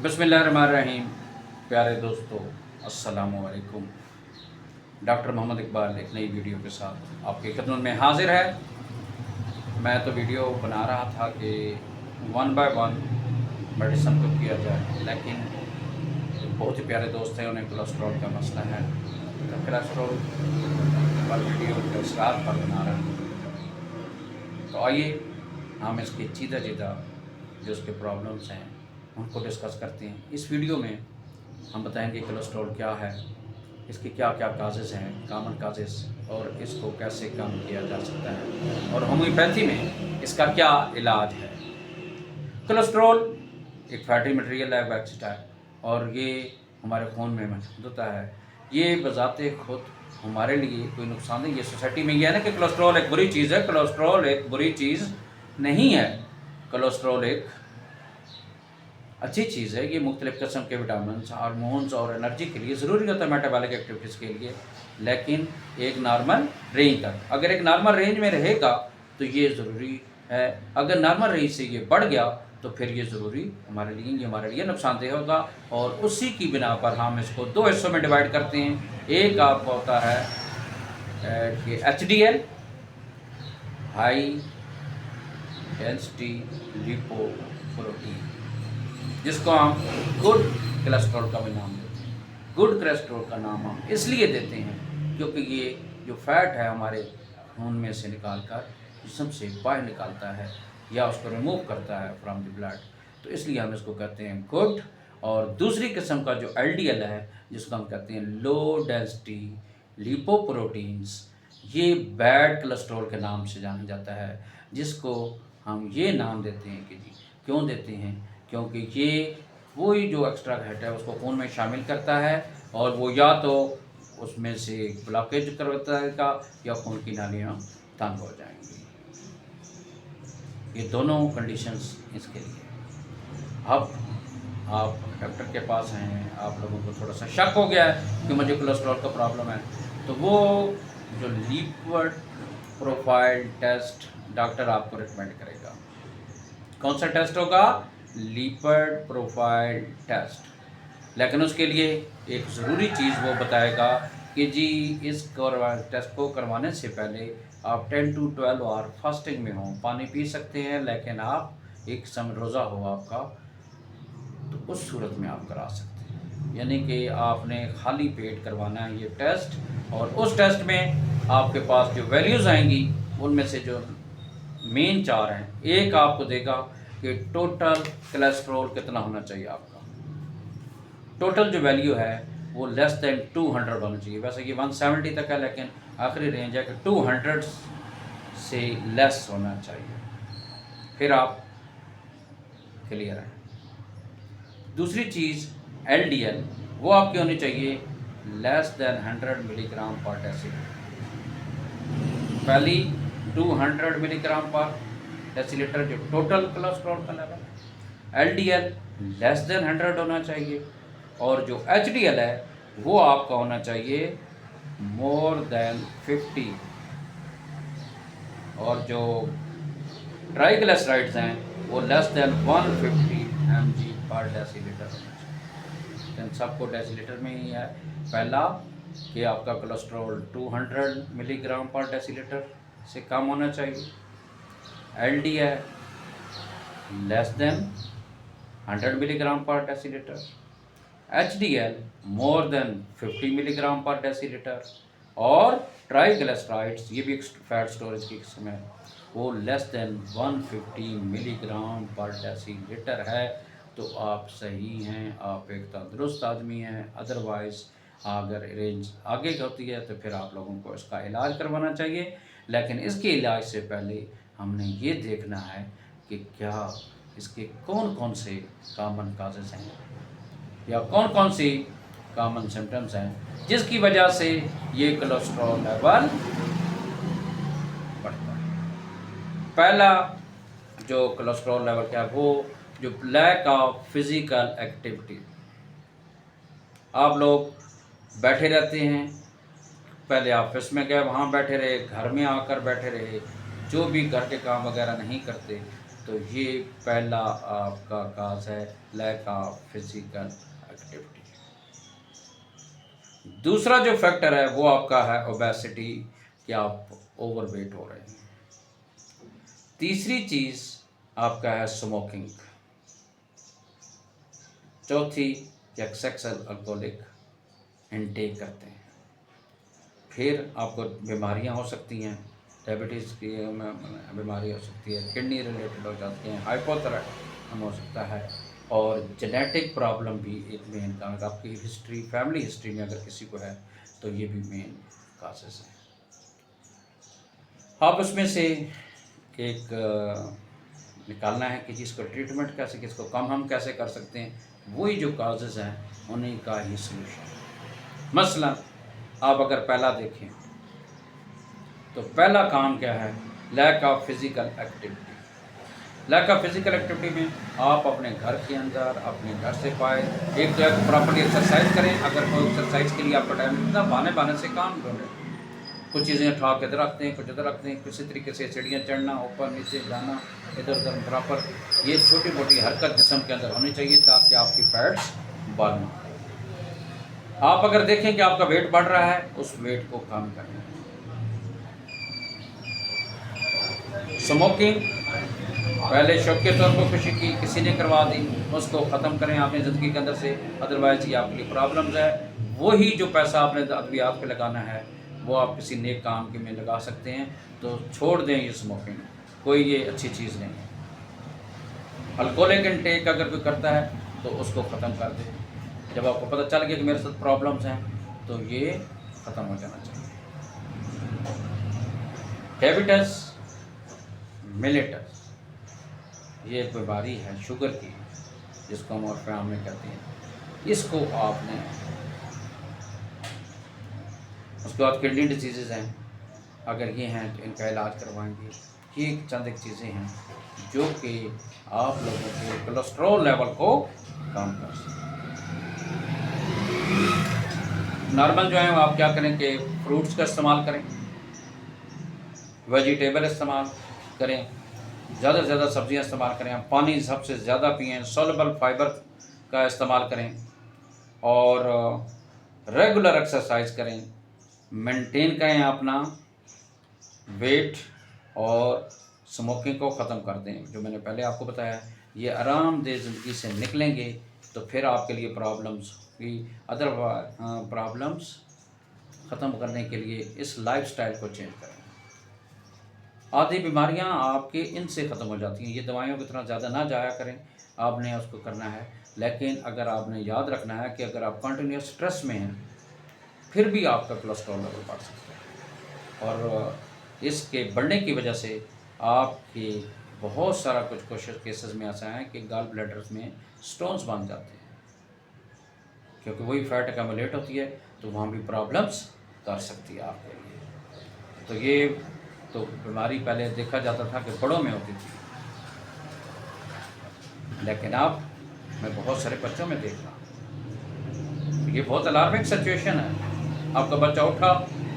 बिस्मिल्लाहिर्रहमानिर्रहीम। प्यारे दोस्तों, अस्सलामु अलैकुम। डॉक्टर मोहम्मद इकबाल एक नई वीडियो के साथ आपकी खिदमत में हाजिर है। मैं तो वीडियो बना रहा था कि वन बाय वन मेडिसिन को किया जाए, लेकिन बहुत ही प्यारे दोस्त हैं, उन्हें कोलेस्ट्रॉल का मसला है, तो कोलेस्ट्रॉल पर वीडियो के इसरार पर बना रहा हूँ। तो आइए हम इसके चीदा जो उसके प्रॉब्लम्स हैं उनको डिस्कस करते हैं। इस वीडियो में हम बताएंगे कोलेस्ट्रॉल क्या है, इसके क्या क्या काजेज़ हैं, कॉमन काजेज़, और इसको कैसे कम किया जा सकता है, और होम्योपैथी में इसका क्या इलाज है। कोलेस्ट्रॉल एक फैटी मटेरियल है, वैक्सीटा है, और ये हमारे खून में मौजूद होता है। ये बजाते खुद हमारे लिए कोई नुकसान नहीं। ये सोसाइटी में ये है ना कि कोलेस्ट्रॉल एक बुरी चीज़ है। कोलेस्ट्रॉल एक बुरी चीज़ नहीं है। कोलेस्ट्रॉल एक अच्छी चीज़ है। ये मुख्तलिफ़ किस्म के विटामिन, हार्मोन्स और एनर्जी के लिए ज़रूरी होता है, मेटाबॉलिक एक्टिविटीज़ के लिए, लेकिन एक नॉर्मल रेंज तक। अगर एक नॉर्मल रेंज में रहेगा तो ये ज़रूरी है। अगर नॉर्मल रेंज से ये बढ़ गया तो फिर ये ज़रूरी हमारे लिए नुकसानदेह होगा, और उसी की बिना पर हम इसको दो हिस्सों में डिवाइड करते हैं। एक आपका होता है कि HDL, हाई डेंसिटी लिपोप्रोटीन, जिसको हम गुड कोलेस्ट्रॉल का भी नाम देते हैं। गुड कोलेस्ट्रॉल का नाम हम इसलिए देते हैं क्योंकि ये जो फैट है हमारे खून में से निकाल कर जिस्म से बाहर निकालता है या उसको रिमूव करता है फ्रॉम द ब्लड, तो इसलिए हम इसको कहते हैं गुड। और दूसरी किस्म का जो LDL है, जिसको हम कहते हैं लो डेंसिटी लिपोप्रोटीन्स, ये बैड कोलेस्ट्रॉल के नाम से जाना जाता है, जिसको हम ये नाम देते हैं कि जी क्यों देते हैं, क्योंकि ये वही जो एक्स्ट्रा फैट है उसको खून में शामिल करता है, और वो या तो उसमें से ब्लॉकेज करवाता है या खून की नालियाँ तंग हो जाएंगी। ये दोनों कंडीशंस इसके लिए। अब आप डॉक्टर के पास हैं, आप लोगों को थोड़ा सा शक हो गया है कि मुझे कोलेस्ट्रॉल का प्रॉब्लम है, तो वो जो लिपिड प्रोफाइल टेस्ट डॉक्टर आपको रिकमेंड करेगा। कौन सा टेस्ट होगा? Lipid profile test. लेकिन उसके लिए एक ज़रूरी चीज़ वो बताएगा कि जी इस टेस्ट को करवाने से पहले आप 10 to 12 आवर फास्टिंग में हों। पानी पी सकते हैं, लेकिन आप एक समय रोज़ा हो आपका, तो उस सूरत में आप करा सकते हैं। यानी कि आपने खाली पेट करवाना है ये टेस्ट, और उस टेस्ट में आपके पास जो वैल्यूज़ आएंगी उनमें से जो मेन चार हैं, एक आपको देगा कि टोटल कोलेस्ट्रॉल कितना होना चाहिए आपका। टोटल जो वैल्यू है वो लेस दैन 200 होना चाहिए। वैसे ये 170 तक है, लेकिन आखिरी रेंज है कि 200 से लेस होना चाहिए, फिर आप क्लियर हैं। दूसरी चीज़ LDL, वो आपकी होनी चाहिए लेस दैन 100 मिलीग्राम पर डेसीलीटर। पहली 200 मिलीग्राम पर डेसीलीटर जो टोटल कोलेस्ट्रॉल का लेवल है। LDL लेस देन 100 होना चाहिए, और जो HDL है वो आपका होना चाहिए मोर देन 50, और जो ट्राइग्लिसराइड्स हैं वो लेस देन 150 mg पर डेसीलीटर होना चाहिए। इन सबको डेसीलीटर में ही है। पहला कि आपका कोलेस्ट्रॉल 200 मिलीग्राम पर डेसीलीटर से कम होना चाहिए। LDL लेस देन 100 मिलीग्राम पर decilitre. HDL more than 50 milligram पर डेसीलीटर, और ट्राइग्लिसराइड्स, ये भी एक फैट स्टोरेज की किस्म है, वो लेस देन 150 मिलीग्राम पर डेसीलीटर है। तो आप सही हैं, आप एक तंदुरुस्त आदमी हैं। अदरवाइज़ अगर रेंज आगे होती है तो फिर आप लोगों को इसका इलाज करवाना चाहिए। लेकिन इसके इलाज से पहले हमने ये देखना है कि क्या इसके कौन कौन से कॉमन काजेज़ हैं या कौन कौन सी कॉमन सिम्टम्स हैं जिसकी वजह से ये कोलेस्ट्रॉल लेवल बढ़ता है। पहला जो कोलेस्ट्रॉल लेवल क्या है, वो जो लैक ऑफ फिज़िकल एक्टिविटी। आप लोग बैठे रहते हैं, पहले ऑफिस में गए वहाँ बैठे रहे, घर में आकर बैठे रहे, जो भी घर के काम वगैरह नहीं करते, तो ये पहला आपका काज है लैक ऑफ फिजिकल एक्टिविटी। दूसरा जो फैक्टर है वो आपका है ओबेसिटी, कि आप ओवरवेट हो रहे हैं। तीसरी चीज़ आपका है स्मोकिंग। चौथी, एक्सेसिव अल्कोहलिक इनटेक करते हैं। फिर आपको बीमारियां हो सकती हैं, डायबिटीज़ की बीमारी हो सकती है, किडनी रिलेटेड हो जाती हैं, हाइपोथायराइड हो सकता है, और जेनेटिक प्रॉब्लम भी एक मेन कारण। आपकी हिस्ट्री, फैमिली हिस्ट्री में अगर किसी को है तो ये भी मेन काजेस हैं। आप उसमें से एक निकालना है कि जिसको ट्रीटमेंट कैसे, किसको कम हम कैसे कर सकते हैं, वही जो काजेज़ हैं उन्हीं का ही सलूशन। मसलन आप अगर पहला देखें तो पहला काम क्या है, lack of physical activity. Lack of physical activity में आप अपने घर के अंदर, अपने घर से बाहर एक तो प्रॉपर्ली एक्सरसाइज करें। अगर कोई एक्सरसाइज के लिए आपका टाइम मिलता है, बहाने से काम ढूंढें। कुछ चीज़ें उठा के इधर रखते हैं, कुछ इधर रखते हैं, किसी तरीके से सीढ़ियाँ चढ़ना, ऊपर नीचे जाना, इधर उधर प्रॉपर, ये छोटी मोटी हरकत जिस्म के अंदर होनी चाहिए ताकि आपकी फैट्स बढ़। आप अगर देखें कि आपका वेट बढ़ रहा है, उस वेट को कम करें। स्मोकिंग पहले शौक के तौर पर खुशी की किसी ने करवा दी, उसको ख़त्म करें अपनी ज़िंदगी के अंदर से। अदरवाइज़ ये आपके लिए प्रॉब्लम्स है। वही जो पैसा आपने अद्वियात पे लगाना है वो आप किसी नेक काम के में लगा सकते हैं। तो छोड़ दें ये स्मोकिंग, कोई ये अच्छी चीज़ नहीं है। अल्कोहलिक इनटेक अगर कोई करता है तो उसको ख़त्म कर दें। जब आपको पता चल गया कि मेरे साथ प्रॉब्लम्स हैं तो ये ख़त्म हो जाना चाहिए। डायबिटीज मिलेटस, ये एक बीमारी है शुगर की, जिसको हम और में कहते हैं। इसको आपने, उसके बाद किडनी डिजीज़ हैं, अगर ये हैं तो इनका इलाज करवाएंगे। ये चंद एक चीज़ें हैं जो कि आप लोगों के कोलेस्ट्रॉल लेवल को कम कर सकते हैं। नॉर्मल जो है आप क्या करें कि फ्रूट्स का इस्तेमाल करें, वेजिटेबल इस्तेमाल करें, ज़्यादा से ज़्यादा सब्जियां इस्तेमाल करें, पानी सबसे ज़्यादा पिएं, सोलबल फाइबर का इस्तेमाल करें, और रेगुलर एक्सरसाइज करें। मेंटेन करें अपना वेट, और स्मोकिंग को ख़त्म कर दें। जो मैंने पहले आपको बताया, ये आरामदेह ज़िंदगी से निकलेंगे तो फिर आपके लिए प्रॉब्लम्स की, अदर प्रॉब्लम्स ख़त्म करने के लिए इस लाइफस्टाइल को चेंज करें। आधी बीमारियां आपके इनसे ख़त्म हो जाती हैं। ये दवाइयों की तरह ज़्यादा ना जाया करें, आपने उसको करना है। लेकिन अगर आपने याद रखना है कि अगर आप कंटिन्यूस स्ट्रेस में हैं फिर भी आपका कोलेस्ट्रॉल लेवल बढ़ सकता है, और इसके बढ़ने की वजह से आपके बहुत सारा कुछ केसेस में ऐसा है कि गॉल ब्लैडर्स में स्टोन्स बन जाते हैं, क्योंकि वही फैट एक्यूमुलेट होती है, तो वहाँ भी प्रॉब्लम्स कर सकती है आपके लिए। तो ये तो बीमारी पहले देखा जाता था कि बड़ों में होती थी, लेकिन अब मैं बहुत सारे बच्चों में देख रहा हूँ। ये बहुत अलार्मिंग सिचुएशन है। आपका बच्चा उठा,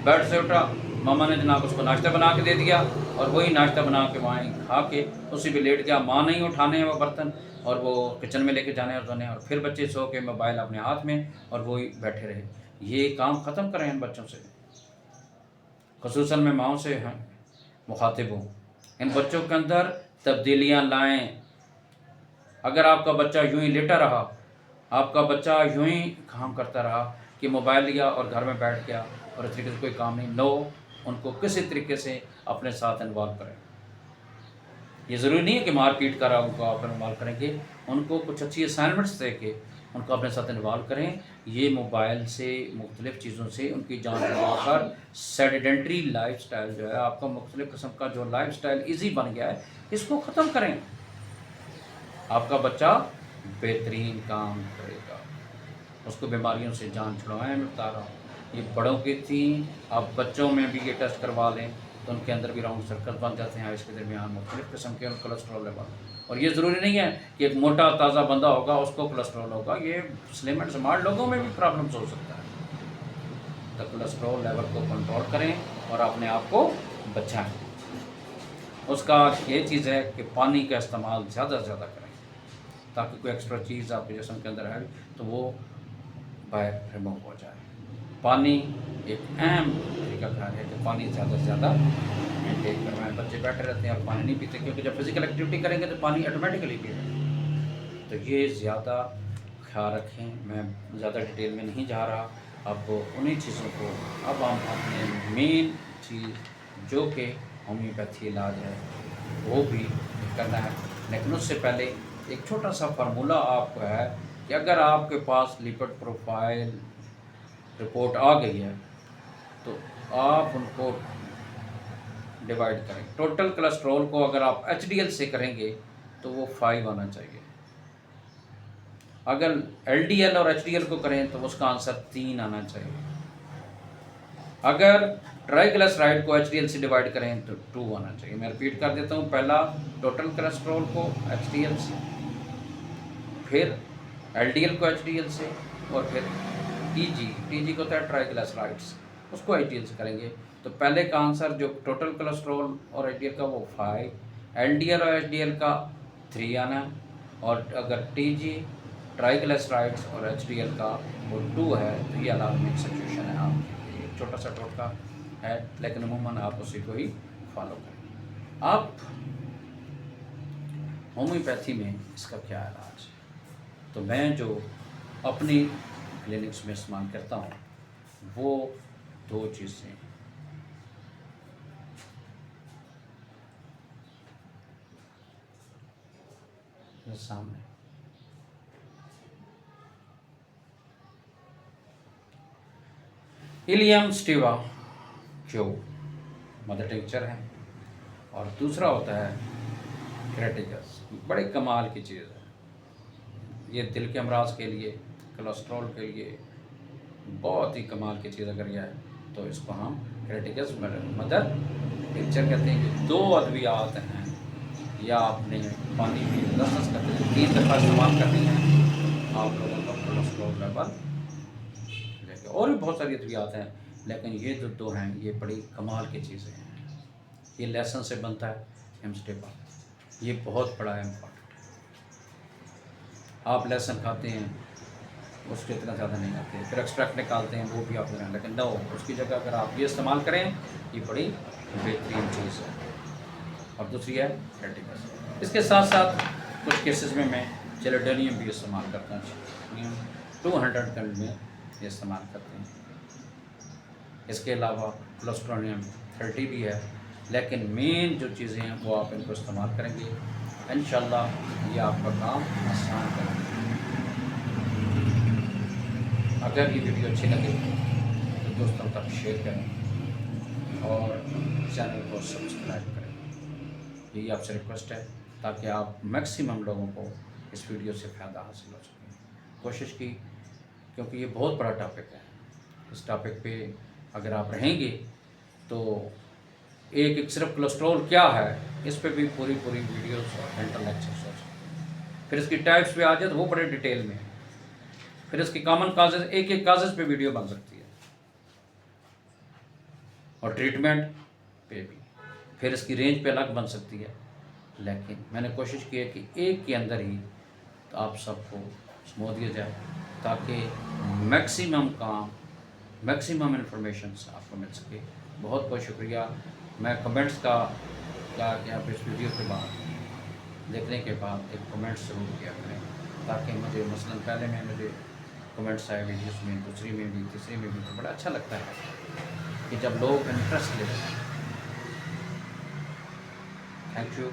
बेड से उठा, मामा ने जनाब उसको नाश्ता बना के दे दिया, और वही नाश्ता बना के वहाँ खा के उसी पे लेट गया। माँ नहीं उठाने हैं वो बर्तन, और वो किचन में लेके जाने और धोने, और फिर बच्चे सो के मोबाइल अपने हाथ में और वही बैठे रहे। ये काम ख़त्म करें इन बच्चों से, ख़ुसूसन मैं माँओं से हैं मुखातिब हूँ। इन बच्चों के अंदर तब्दीलियाँ लाएँ। अगर आपका बच्चा यूं ही लेटा रहा, आपका बच्चा यूं ही काम करता रहा कि मोबाइल लिया और घर में बैठ गया और इस तरीके से कोई काम नहीं, लो उनको किसी तरीके से अपने साथ इन्वॉल्व करें। ये ज़रूरी नहीं है कि मार पीट कर उनको आप इन्वॉल्व करेंगे, उनको कुछ अच्छी असाइनमेंट्स दे के उनको अपने साथ इन्वॉल्व करें। ये मोबाइल से, मुख्तलिफ़ चीज़ों से उनकी जान छुड़ाकर सेडेंटरी लाइफस्टाइल जो है आपका, मुख्तलिफ़ किस्म का जो लाइफस्टाइल ईजी बन गया है, इसको ख़त्म करें। आपका बच्चा बेहतरीन काम करेगा, उसको बीमारियों से जान छुड़वाएं। मैं बता रहा हूँ, ये बड़ों की थी, आप बच्चों में भी ये टेस्ट करवा लें तो उनके अंदर भी राउंड सर्कल बन जाते हैं इसके दरमियान मुख्तलिफ़ किस्म के कोलेस्ट्रॉल लेवल। और ये ज़रूरी नहीं है कि एक मोटा ताज़ा बंदा होगा उसको कोलेस्ट्रॉल होगा, ये स्लिम एंड स्मार्ट लोगों में भी प्रॉब्लम्स हो सकता है। तो कोलेस्ट्रॉल लेवल को कंट्रोल करें और अपने आप को बचाएं। उसका ये चीज़ है कि पानी का इस्तेमाल ज़्यादा से ज़्यादा करें, ताकि कोई एक्स्ट्रा चीज़ आपके जिस्म के अंदर है तो वो बाहर रिमूव हो जाए। पानी एक अहम तरीका कार है कि पानी ज़्यादा से ज़्यादा मेनटेन करवाएं। बच्चे बैठे रहते हैं और पानी नहीं पीते, क्योंकि जब फिज़िकल एक्टिविटी करेंगे तो पानी ऑटोमेटिकली पिएंगे। तो ये ज़्यादा ख्याल रखें। मैं ज़्यादा डिटेल में नहीं जा रहा, अब उन्हीं चीज़ों को अब हम अपने मेन चीज़ जो कि होम्योपैथी इलाज है वो भी करना है। लेकिन उससे पहले एक छोटा सा फार्मूला आपको है कि अगर आपके पास लिपिड प्रोफाइल रिपोर्ट आ गई है तो आप उनको डिवाइड करें। टोटल कोलेस्ट्रॉल को अगर आप HDL से करेंगे तो वो 5 आना चाहिए। अगर LDL और HDL को करें तो उसका आंसर 3 आना चाहिए। अगर ट्राइग्लिसराइड को HDL से डिवाइड करें तो 2 आना चाहिए। मैं रिपीट कर देता हूँ, पहला टोटल कोलेस्ट्रॉल को HDL से, फिर LDL को HDL से, और फिर TG को होता है ट्राइग्लिसराइड्स, उसको HDL से करेंगे तो पहले का आंसर जो टोटल कोलेस्ट्रॉल और HDL का वो 5, LDL और HDL का 3 आना, और अगर TG ट्राइग्लिसराइड्स और HDL का वो 2 है तो ये अलार्मिंग सिचुएशन है। आपके लिए छोटा सा टोटका है, लेकिन अमूमन आप उसी को ही फॉलो करें। आप होम्योपैथी में इसका क्या इलाज है, तो मैं जो अपनी क्लिनिक्स में इस्तेमाल करता हूँ वो 2 चीज़ें। सामने इलियम स्टीवा जो मदर टिंचर है, और दूसरा होता है क्रेटिकस। बड़े कमाल की चीज़ है ये, दिल के अमराज के लिए, कोलेस्ट्रॉल के लिए बहुत ही कमाल की चीज़ अगर यह है तो इसको हम क्रेटिकस मदर टिंचर कहते हैं। कि 2 अद्वियात हैं, या आपने पानी में 10 करते 3 दफ़ा इस्तेमाल करनी है, आप लोगों का कोलेस्ट्रॉल लेवल लेके। और भी बहुत सारी अद्वियात हैं, लेकिन ये जो 2 हैं ये बड़ी कमाल की चीज़ें हैं। ये लहसुन से बनता है हेमस्टेपा, ये बहुत बड़ा इम्पॉर्टेंट है। आप लहसुन खाते हैं उसके इतना ज़्यादा नहीं आते, फिर एक्सट्रैक्ट निकालते हैं वो भी आप लेना, लेकिन नो, उसकी जगह अगर आप ये इस्तेमाल करें ये बड़ी बेहतरीन चीज़ है। और दूसरी है क्रेटिकस। इसके साथ साथ कुछ केसेस में मैं चेलोडेनियम भी इस्तेमाल करता हूँ, 200 टन में ये इस्तेमाल करते हैं। इसके अलावा क्लोस्ट्रोनियम 30 भी है, लेकिन मेन जो चीज़ें हैं वो आप इनको इस्तेमाल करेंगे, इंशाल्लाह ये आपका काम आसान करेंगे। अगर ये वीडियो अच्छी लगे तो दोस्तों तक शेयर करें और चैनल को सब्सक्राइब करें, यही आपसे रिक्वेस्ट है, ताकि आप मैक्सिमम लोगों को इस वीडियो से फ़ायदा हासिल हो सके। कोशिश की, क्योंकि ये बहुत बड़ा टॉपिक है, इस टॉपिक पे अगर आप रहेंगे तो एक सिर्फ कोलेस्ट्रॉल क्या है इस पे भी पूरी वीडियोस और मेंटल लेक्चर्स हो सकते हैं। फिर इसकी टाइप्स पे आ जाए तो वो बड़े डिटेल में है, फिर इसकी कॉमन काजेज, एक काजेज पे वीडियो बन सकती है, और ट्रीटमेंट पे भी, फिर इसकी रेंज पे अलग बन सकती है। लेकिन मैंने कोशिश की है कि एक के अंदर ही तो आप सबको समझ दिया जाए, ताकि मैक्सिमम काम, मैक्सिमम इन्फॉर्मेशन आपको मिल सके। बहुत बहुत शुक्रिया। मैं कमेंट्स का कि आप इस वीडियो के बाद देखने के बाद एक कमेंट्स ज़रूर किया करें, ताकि मुझे मसलन पहले में मुझे कमेंट्स आए वीडियोस में, दूसरी में भी, तीसरी में भी, तो बड़ा अच्छा लगता है कि जब लोग इंटरेस्ट लेते हैं। Thank you.